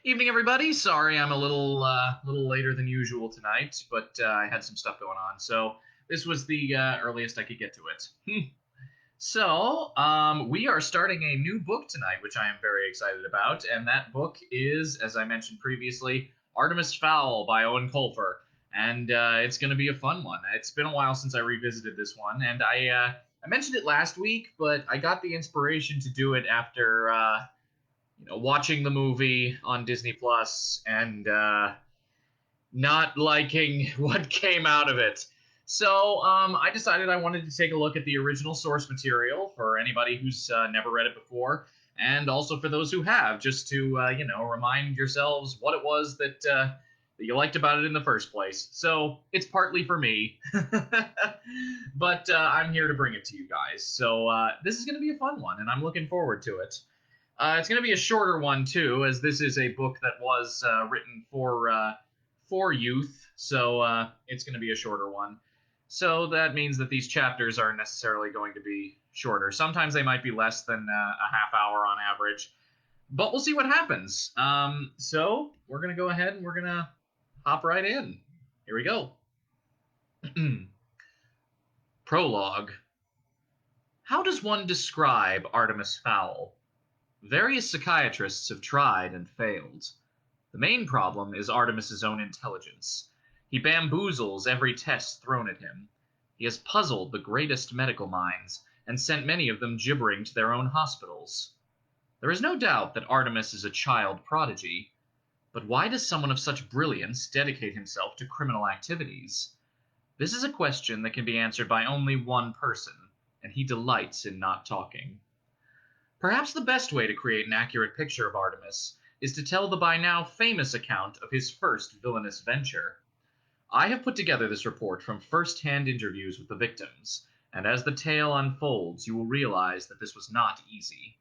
Evening, everybody. Sorry, I'm a little later than usual tonight, but I had some stuff going on, so this was the earliest I could get to it. We are starting a new book tonight, which I am very excited about, and that book is, as I mentioned previously, Artemis Fowl by Owen Colfer, and it's going to be a fun one. It's been a while since I revisited this one, and I mentioned it last week, but I got the inspiration to do it after watching the movie on Disney Plus and not liking what came out of it. So I decided I wanted to take a look at the original source material for anybody who's never read it before, and also for those who have, just to remind yourselves what it was that you liked about it in the first place. So it's partly for me, but I'm here to bring it to you guys. So this is going to be a fun one, and I'm looking forward to it. It's going to be a shorter one too, as this is a book that was written for youth, so it's going to be a shorter one. So that means that these chapters are necessarily going to be shorter. Sometimes they might be less than a half hour on average, but we'll see what happens. So we're going to go ahead and we're going to hop right in. Here we go. Prologue. How does one describe Artemis Fowl? Various psychiatrists have tried and failed. The main problem is Artemis's own intelligence. He bamboozles every test thrown at him. He has puzzled the greatest medical minds and sent many of them gibbering to their own hospitals. There is no doubt that Artemis is a child prodigy, but why does someone of such brilliance dedicate himself to criminal activities? This is a question that can be answered by only one person, and he delights in not talking. Perhaps the best way to create an accurate picture of Artemis is to tell the by now famous account of his first villainous venture. I have put together this report from first-hand interviews with the victims, and as the tale unfolds, you will realize that this was not easy.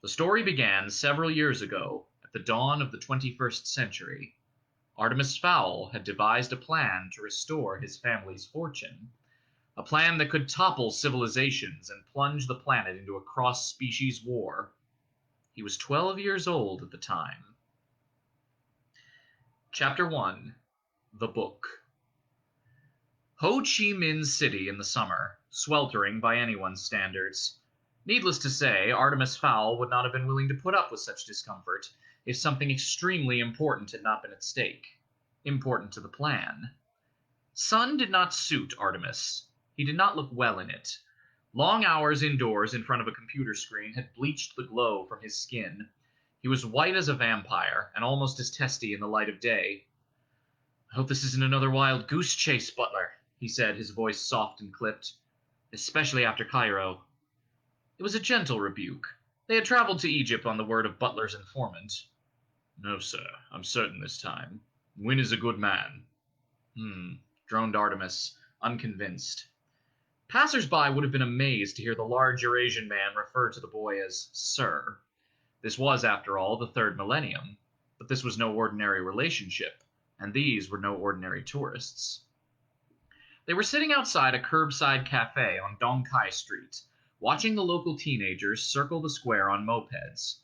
The story began several years ago, at the dawn of the 21st century. Artemis Fowl had devised a plan to restore his family's fortune. A plan that could topple civilizations and plunge the planet into a cross-species war. He was 12 years old at the time. Chapter 1. The Book. Ho Chi Minh City in the summer, sweltering by anyone's standards. Needless to say, Artemis Fowl would not have been willing to put up with such discomfort if something extremely important had not been at stake. Important to the plan. Sun did not suit Artemis. He did not look well in it. Long hours indoors in front of a computer screen had bleached the glow from his skin. He was white as a vampire, and almost as testy in the light of day. "I hope this isn't another wild goose chase, Butler," he said, his voice soft and clipped. "Especially after Cairo." It was a gentle rebuke. They had traveled to Egypt on the word of Butler's informant. "No, sir, I'm certain this time. Wynne is a good man." Droned Artemis, unconvinced. Passers-by would have been amazed to hear the large Eurasian man refer to the boy as Sir. This was, after all, the third millennium, but this was no ordinary relationship, and these were no ordinary tourists. They were sitting outside a curbside cafe on Dong Kai Street, watching the local teenagers circle the square on mopeds.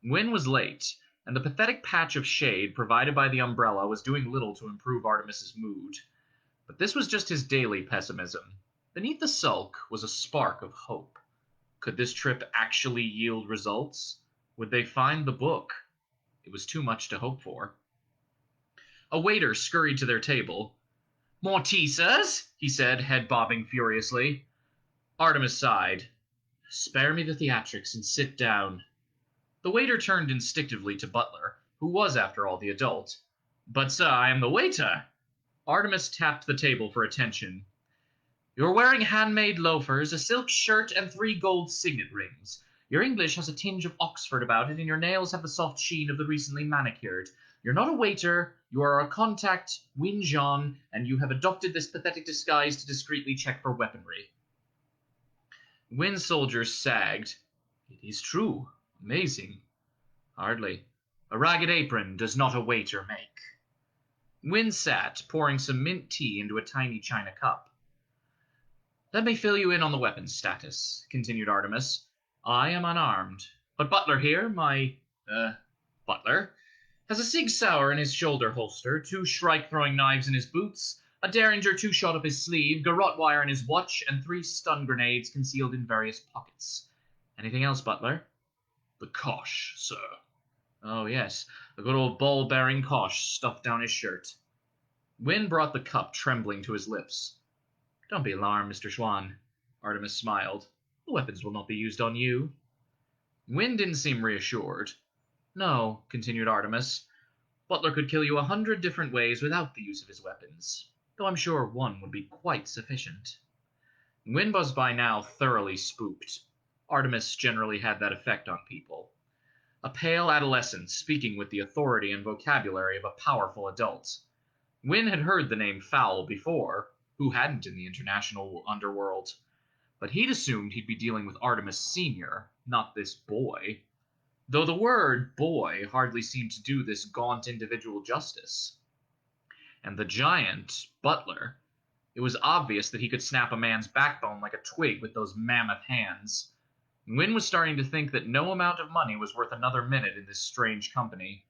Wynne was late, and the pathetic patch of shade provided by the umbrella was doing little to improve Artemis's mood. But this was just his daily pessimism. Beneath the sulk was a spark of hope. Could this trip actually yield results? Would they find the book? It was too much to hope for. A waiter scurried to their table. "More tea, sirs?" he said, head bobbing furiously. Artemis sighed. "Spare me the theatrics and sit down." The waiter turned instinctively to Butler, who was, after all, the adult. "But, sir, I am the waiter." Artemis tapped the table for attention. "You're wearing handmade loafers, a silk shirt, and 3 gold signet rings. Your English has a tinge of Oxford about it, and your nails have the soft sheen of the recently manicured. You're not a waiter, you are a contact, Wynne Jean, and you have adopted this pathetic disguise to discreetly check for weaponry." Wynne's soldiers sagged. "It is true. Amazing." "Hardly. A ragged apron does not a waiter make." Wynne sat, pouring some mint tea into a tiny china cup. "Let me fill you in on the weapons status," continued Artemis. "I am unarmed, but Butler here, Butler, Has a Sig Sauer in his shoulder holster, 2 shrike-throwing knives in his boots, a Derringer 2-shot up his sleeve, garrote wire in his watch, and 3 stun grenades concealed in various pockets. Anything else, Butler? The Kosh, sir. Oh, yes, a good old ball-bearing Kosh stuffed down his shirt. Wynne brought the cup trembling to his lips. Don't be alarmed, Mr. Schwann. Artemis smiled. The weapons will not be used on you. Wynne didn't seem reassured. No, continued Artemis. Butler could kill you 100 different ways without the use of his weapons, though I'm sure one would be quite sufficient. Wynne was by now thoroughly spooked. Artemis generally had that effect on people. A pale adolescent speaking with the authority and vocabulary of a powerful adult. Wynne had heard the name Fowl before. Who hadn't in the international underworld? But he'd assumed he'd be dealing with Artemis Sr., not this boy. Though the word boy hardly seemed to do this gaunt individual justice. And the giant, Butler, it was obvious that he could snap a man's backbone like a twig with those mammoth hands. Wynne was starting to think that no amount of money was worth another minute in this strange company.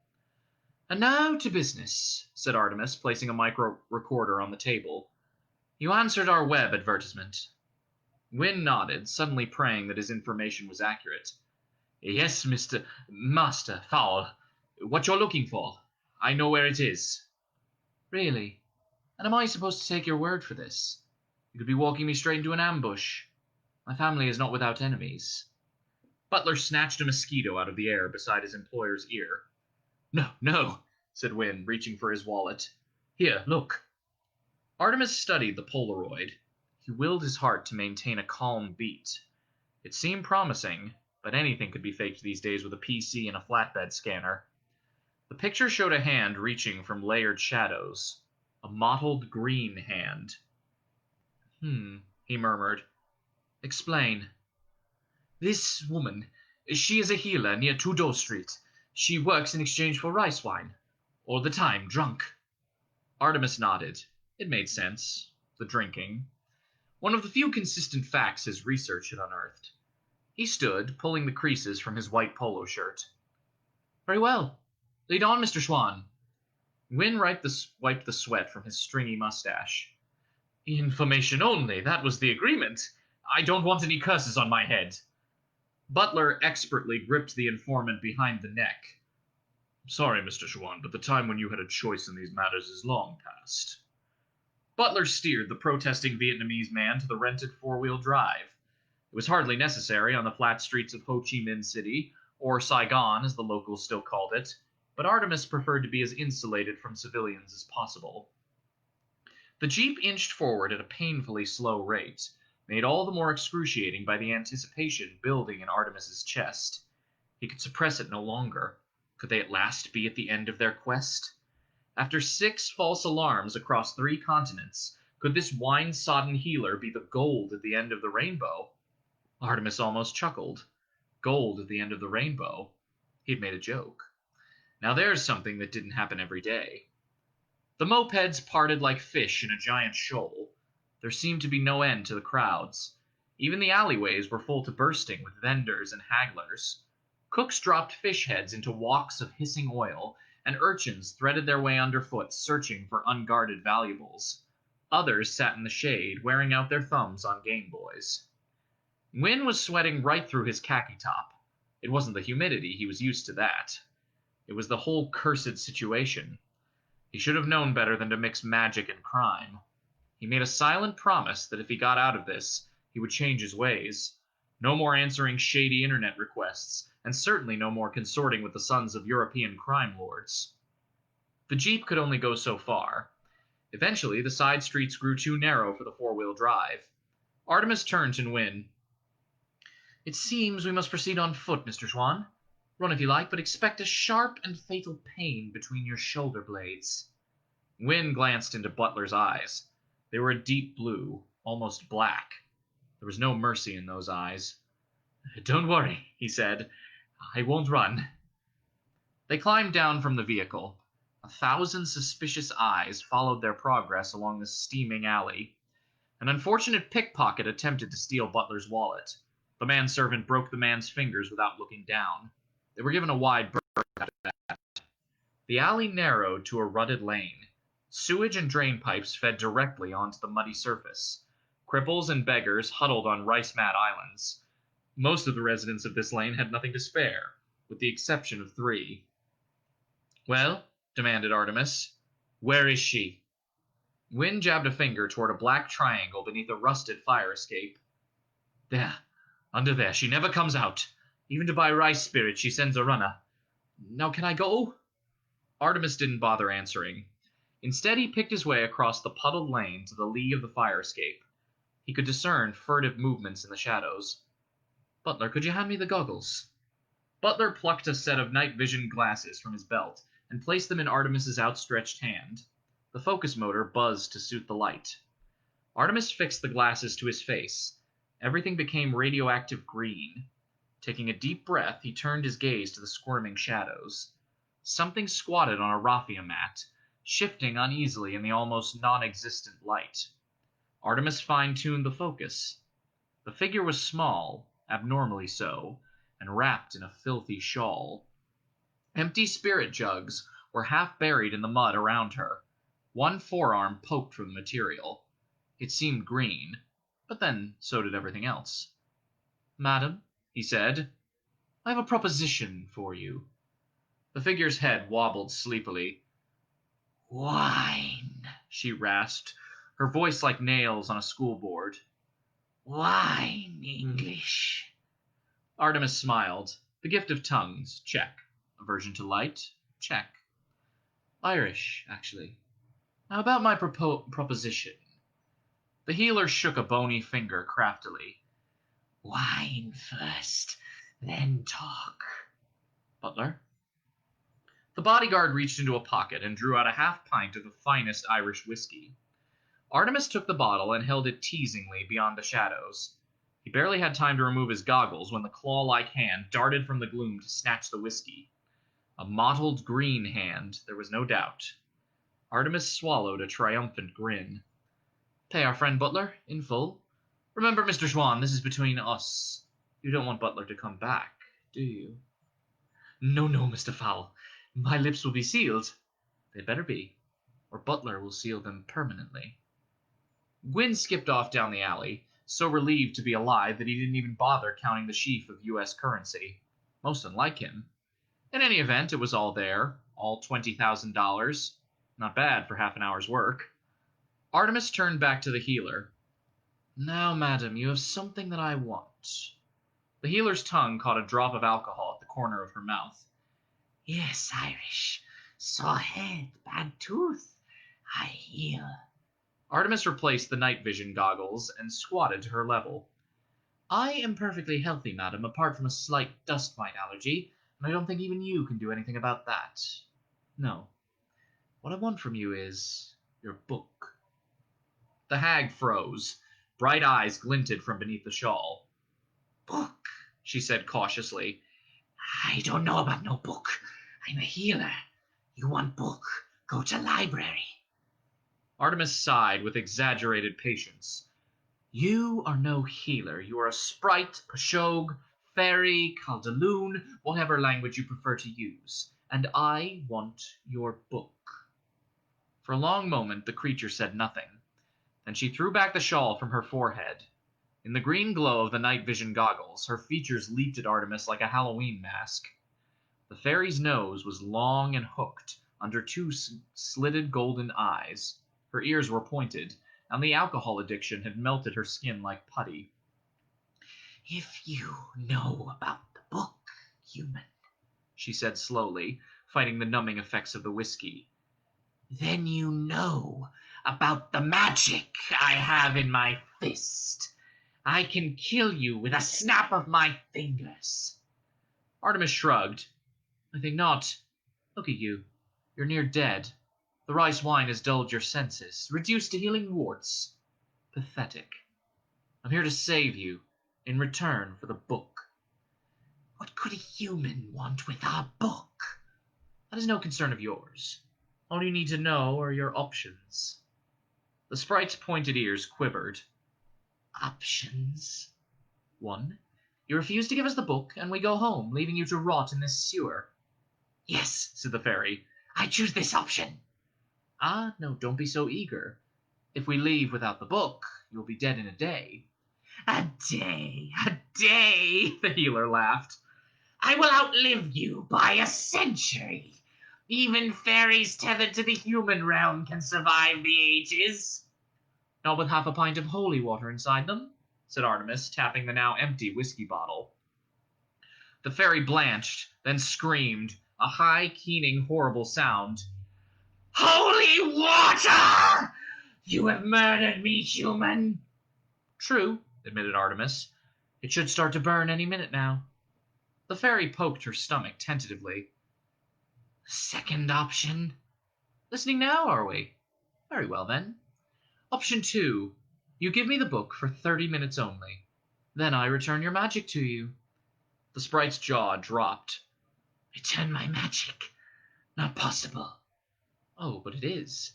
And now to business, said Artemis, placing a micro recorder on the table. You answered our web advertisement. Wynne nodded, suddenly praying that his information was accurate. Yes, Master Fowl. What you're looking for. I know where it is. Really? And am I supposed to take your word for this? You could be walking me straight into an ambush. My family is not without enemies. Butler snatched a mosquito out of the air beside his employer's ear. No, said Wynne, reaching for his wallet. Here, look. Artemis studied the Polaroid. He willed his heart to maintain a calm beat. It seemed promising, but anything could be faked these days with a PC and a flatbed scanner. The picture showed a hand reaching from layered shadows. A mottled green hand. He murmured. Explain. This woman, she is a healer near Tudor Street. She works in exchange for rice wine. All the time, drunk. Artemis nodded. It made sense. The drinking. One of the few consistent facts his research had unearthed. He stood, pulling the creases from his white polo shirt. Very well. Lead on, Mr. Schwann. Wynne wiped the sweat from his stringy mustache. Information only, that was the agreement. I don't want any curses on my head. Butler expertly gripped the informant behind the neck. Sorry, Mr. Schwann, but the time when you had a choice in these matters is long past. Butler steered the protesting Vietnamese man to the rented four-wheel drive. It was hardly necessary on the flat streets of Ho Chi Minh City, or Saigon as the locals still called it, but Artemis preferred to be as insulated from civilians as possible. The jeep inched forward at a painfully slow rate, made all the more excruciating by the anticipation building in Artemis's chest. He could suppress it no longer. Could they at last be at the end of their quest? After 6 false alarms across 3 continents, could this wine-sodden healer be the gold at the end of the rainbow? Artemis almost chuckled. Gold at the end of the rainbow. He'd made a joke. Now there's something that didn't happen every day. The mopeds parted like fish in a giant shoal. There seemed to be no end to the crowds. Even the alleyways were full to bursting with vendors and hagglers. Cooks dropped fish heads into walks of hissing oil, and urchins threaded their way underfoot searching for unguarded valuables. Others sat in the shade, wearing out their thumbs on Game Boys. Wynne was sweating right through his khaki top. It wasn't the humidity, he was used to that. It was the whole cursed situation. He should have known better than to mix magic and crime. He made a silent promise that if he got out of this, he would change his ways. No more answering shady internet requests, and certainly no more consorting with the sons of European crime lords. The jeep could only go so far. Eventually, the side streets grew too narrow for the four-wheel drive. Artemis turned to Wynne. It seems we must proceed on foot, Mr. Schwann. Run if you like, but expect a sharp and fatal pain between your shoulder blades. Wynne glanced into Butler's eyes. They were a deep blue, almost black. There was no mercy in those eyes. Don't worry, he said. I won't run. They climbed down from the vehicle. 1,000 suspicious eyes followed their progress along the steaming alley. An unfortunate pickpocket attempted to steal Butler's wallet. The manservant broke the man's fingers without looking down. They were given a wide berth after that. The alley narrowed to a rutted lane. Sewage and drain pipes fed directly onto the muddy surface. Cripples and beggars huddled on rice mat islands. Most of the residents of this lane had nothing to spare, with the exception of 3. "Well," demanded Artemis, "where is she?" Wynne jabbed a finger toward a black triangle beneath a rusted fire escape. "There, under there. She never comes out. Even to buy rice spirit she sends a runner. Now can I go?" Artemis didn't bother answering. Instead, he picked his way across the puddled lane to the lee of the fire escape. He could discern furtive movements in the shadows. "Butler, could you hand me the goggles?" Butler plucked a set of night vision glasses from his belt and placed them in Artemis's outstretched hand. The focus motor buzzed to suit the light. Artemis fixed the glasses to his face. Everything became radioactive green. Taking a deep breath, he turned his gaze to the squirming shadows. Something squatted on a raffia mat, shifting uneasily in the almost non-existent light. Artemis fine-tuned the focus. The figure was small, abnormally so, and wrapped in a filthy shawl. Empty spirit jugs were half buried in the mud around her. One forearm poked from the material. It seemed green, but then so did everything else. "Madam," he said, "I have a proposition for you." The figure's head wobbled sleepily. "Wine," she rasped, her voice like nails on a schoolboard. "Wine English." Artemis smiled. The gift of tongues, check. Aversion to light, check. "Irish, actually. Now about my proposition." The healer shook a bony finger craftily. "Wine first, then talk." "Butler?" The bodyguard reached into a pocket and drew out a half-pint of the finest Irish whiskey. Artemis took the bottle and held it teasingly beyond the shadows. He barely had time to remove his goggles when the claw-like hand darted from the gloom to snatch the whiskey. A mottled green hand, there was no doubt. Artemis swallowed a triumphant grin. "Pay our friend Butler, in full. Remember, Mr. Schwann, this is between us. You don't want Butler to come back, do you?" "No, no, Mr. Fowl. My lips will be sealed." "They better be, or Butler will seal them permanently." Gwyn skipped off down the alley, so relieved to be alive that he didn't even bother counting the sheaf of U.S. currency. Most unlike him. In any event, it was all there, all $20,000. Not bad for half an hour's work. Artemis turned back to the healer. "Now, madam, you have something that I want." The healer's tongue caught a drop of alcohol at the corner of her mouth. "Yes, Irish. Sore head, bad tooth. I heal." Artemis replaced the night vision goggles and squatted to her level. "I am perfectly healthy, madam, apart from a slight dust mite allergy, and I don't think even you can do anything about that. No. What I want from you is your book." The hag froze. Bright eyes glinted from beneath the shawl. "Book," she said cautiously. "I don't know about no book. I'm a healer. You want book, go to library." Artemis sighed with exaggerated patience. "You are no healer. You are a sprite, pashog, fairy, kaldaloon, whatever language you prefer to use. And I want your book." For a long moment the creature said nothing. Then she threw back the shawl from her forehead. In the green glow of the night vision goggles, her features leaped at Artemis like a Halloween mask. The fairy's nose was long and hooked under 2 slitted golden eyes. Her ears were pointed, and the alcohol addiction had melted her skin like putty. "If you know about the book, human," she said slowly, fighting the numbing effects of the whiskey, "then you know about the magic I have in my fist. I can kill you with a snap of my fingers." Artemis shrugged. "I think not. Look at you. You're near dead. The rice wine has dulled your senses, reduced to healing warts. Pathetic. I'm here to save you, in return for the book." "What could a human want with our book?" "That is no concern of yours. All you need to know are your options." The sprite's pointed ears quivered. "Options?" "1. You refuse to give us the book, and we go home, leaving you to rot in this sewer." "Yes," said the fairy. I choose this option. Ah, no, don't be so eager. If we leave without the book, you'll be dead in a day. A day, The healer laughed. I will outlive you by a century. Even fairies tethered to the human realm can survive the ages. Not with half a pint of holy water inside them, said Artemis, tapping the now empty whiskey bottle. The fairy blanched, then screamed, a high, keening, horrible sound. Holy water! You have murdered me, human. True, admitted Artemis. It should start to burn any minute now. The fairy poked her stomach tentatively. Second option. Listening now, are we? Very well, then. Option 2. You give me the book for 30 minutes only. Then I return your magic to you. The sprite's jaw dropped. Return my magic? Not possible. Oh, but it is.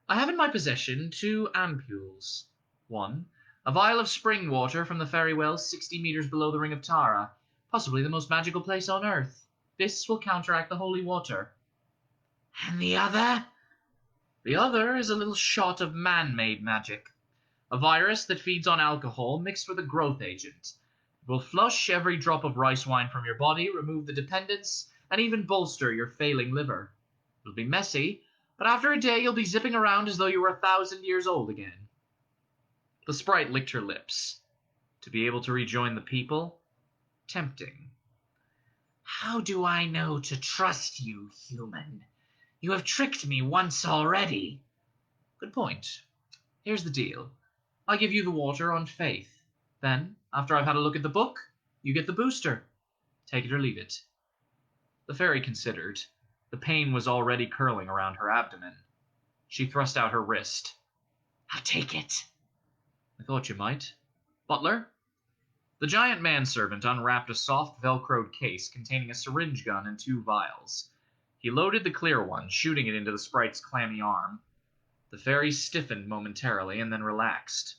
I have in my possession 2 ampules. 1, a vial of spring water from the fairy well 60 meters below the Ring of Tara, possibly the most magical place on Earth. This will counteract the holy water. And the other? The other is a little shot of man-made magic. A virus that feeds on alcohol mixed with a growth agent. It will flush every drop of rice wine from your body, remove the dependence, and even bolster your failing liver. It'll be messy, but after a day you'll be zipping around as though you were 1,000 years old again. The sprite licked her lips. To be able to rejoin the people? Tempting. How do I know to trust you, human? You have tricked me once already. Good point. Here's the deal. I give you the water on faith. Then, after I've had a look at the book, you get the booster. Take it or leave it. The fairy considered. The pain was already curling around her abdomen. She thrust out her wrist. I'll take it. I thought you might. Butler? The giant manservant unwrapped a soft velcroed case containing a syringe gun and 2 vials. He loaded the clear one, shooting it into the sprite's clammy arm. The fairy stiffened momentarily and then relaxed.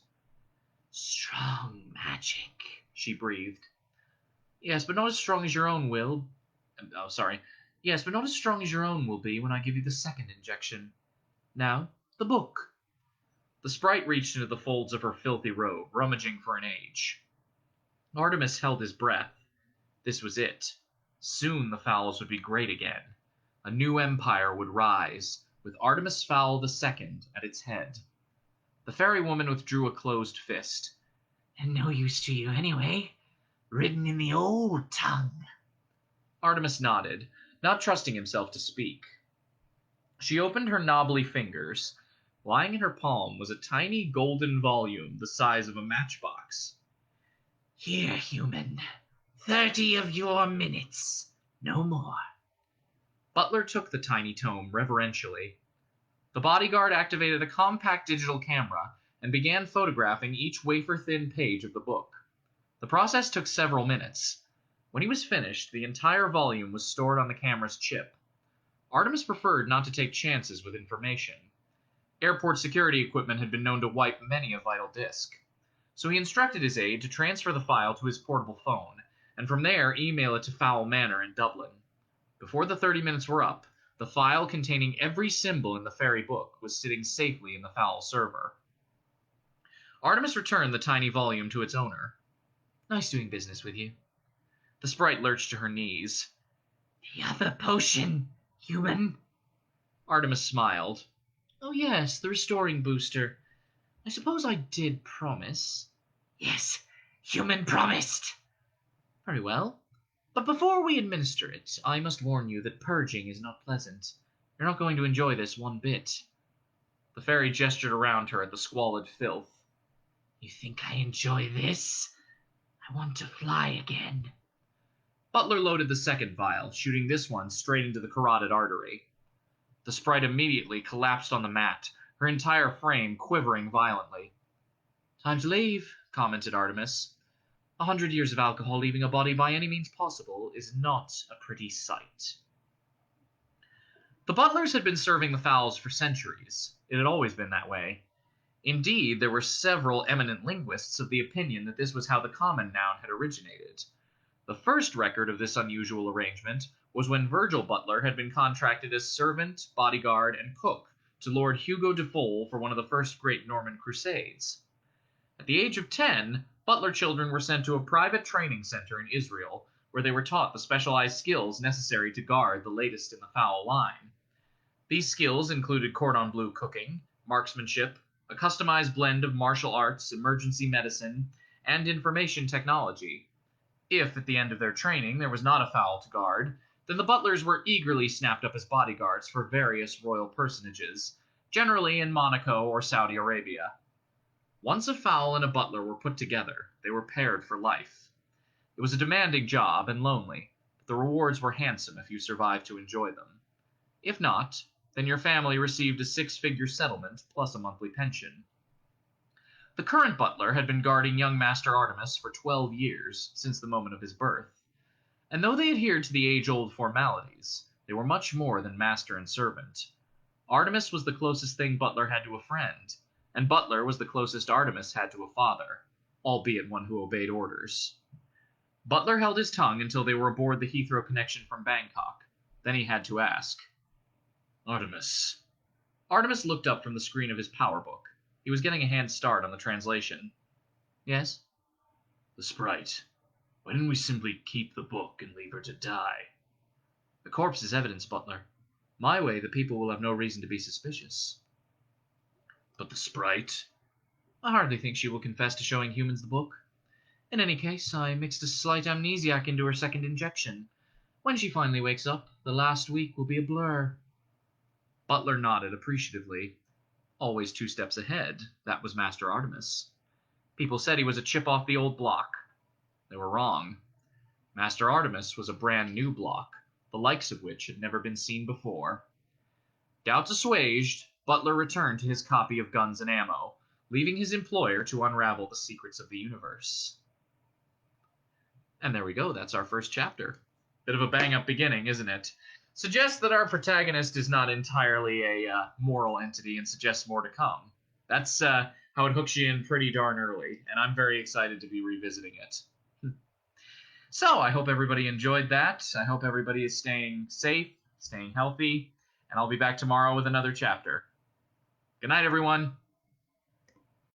Strong magic, she breathed. Yes, but not as strong as your own will. Oh, sorry. Yes, but not as strong as your own will be when I give you the second injection. Now, the book. The sprite reached into the folds of her filthy robe, rummaging for an age. Artemis held his breath. This was it. Soon the Fowls would be great again. A new empire would rise, with Artemis Fowl II at its head. The fairy woman withdrew a closed fist. And no use to you anyway. Written in the old tongue. Artemis nodded, not trusting himself to speak. She opened her knobbly fingers. Lying in her palm was a tiny golden volume the size of a matchbox. Here, human. 30 of your minutes. No more. Butler took the tiny tome reverentially. The bodyguard activated a compact digital camera and began photographing each wafer-thin page of the book. The process took several minutes. When he was finished, the entire volume was stored on the camera's chip. Artemis preferred not to take chances with information. Airport security equipment had been known to wipe many a vital disk. So he instructed his aide to transfer the file to his portable phone, and from there email it to Fowl Manor in Dublin. Before the 30 minutes were up, the file containing every symbol in the fairy book was sitting safely in the Fowl server. Artemis returned the tiny volume to its owner. Nice doing business with you. The sprite lurched to her knees. The other potion, human. Artemis smiled. Oh yes, the restoring booster. I suppose I did promise. Yes, human promised. Very well. But before we administer it, I must warn you that purging is not pleasant. You're not going to enjoy this one bit. The fairy gestured around her at the squalid filth. You think I enjoy this? I want to fly again. Butler loaded the second vial, shooting this one straight into the carotid artery. The sprite immediately collapsed on the mat, her entire frame quivering violently. Time to leave, commented Artemis. 100 years of alcohol leaving a body by any means possible is not a pretty sight. The butlers had been serving the fowls for centuries. It had always been that way. Indeed, there were several eminent linguists of the opinion that this was how the common noun had originated. The first record of this unusual arrangement was when Virgil Butler had been contracted as servant, bodyguard, and cook to Lord Hugo de Fowl for one of the first great Norman Crusades. At the age of 10, Butler children were sent to a private training center in Israel, where they were taught the specialized skills necessary to guard the latest in the fowl line. These skills included cordon bleu cooking, marksmanship, a customized blend of martial arts, emergency medicine, and information technology. If, at the end of their training, there was not a fowl to guard, then the butlers were eagerly snapped up as bodyguards for various royal personages, generally in Monaco or Saudi Arabia. Once a fowl and a butler were put together, they were paired for life. It was a demanding job and lonely, but the rewards were handsome if you survived to enjoy them. If not, then your family received a six-figure settlement plus a monthly pension. The current butler had been guarding young Master Artemis for 12 years, since the moment of his birth. And though they adhered to the age-old formalities, they were much more than master and servant. Artemis was the closest thing Butler had to a friend, and Butler was the closest Artemis had to a father, albeit one who obeyed orders. Butler held his tongue until they were aboard the Heathrow connection from Bangkok. Then he had to ask, "Artemis." Artemis looked up from the screen of his power book. He was getting a hand start on the translation. "Yes?" "The sprite. Why didn't we simply keep the book and leave her to die?" "The corpse is evidence, Butler. My way, the people will have no reason to be suspicious." "But the sprite?" "I hardly think she will confess to showing humans the book. In any case, I mixed a slight amnesiac into her second injection. When she finally wakes up, the last week will be a blur." Butler nodded appreciatively. Always 2 steps ahead, that was Master Artemis. People said he was a chip off the old block. They were wrong. Master Artemis was a brand new block, the likes of which had never been seen before. Doubts assuaged, Butler returned to his copy of Guns and Ammo, leaving his employer to unravel the secrets of the universe. And there we go, that's our first chapter. Bit of a bang-up beginning, isn't it? Suggests that our protagonist is not entirely a moral entity and suggests more to come. That's how it hooks you in pretty darn early, and I'm very excited to be revisiting it. So, I hope everybody enjoyed that. I hope everybody is staying safe, staying healthy, and I'll be back tomorrow with another chapter. Good night, everyone.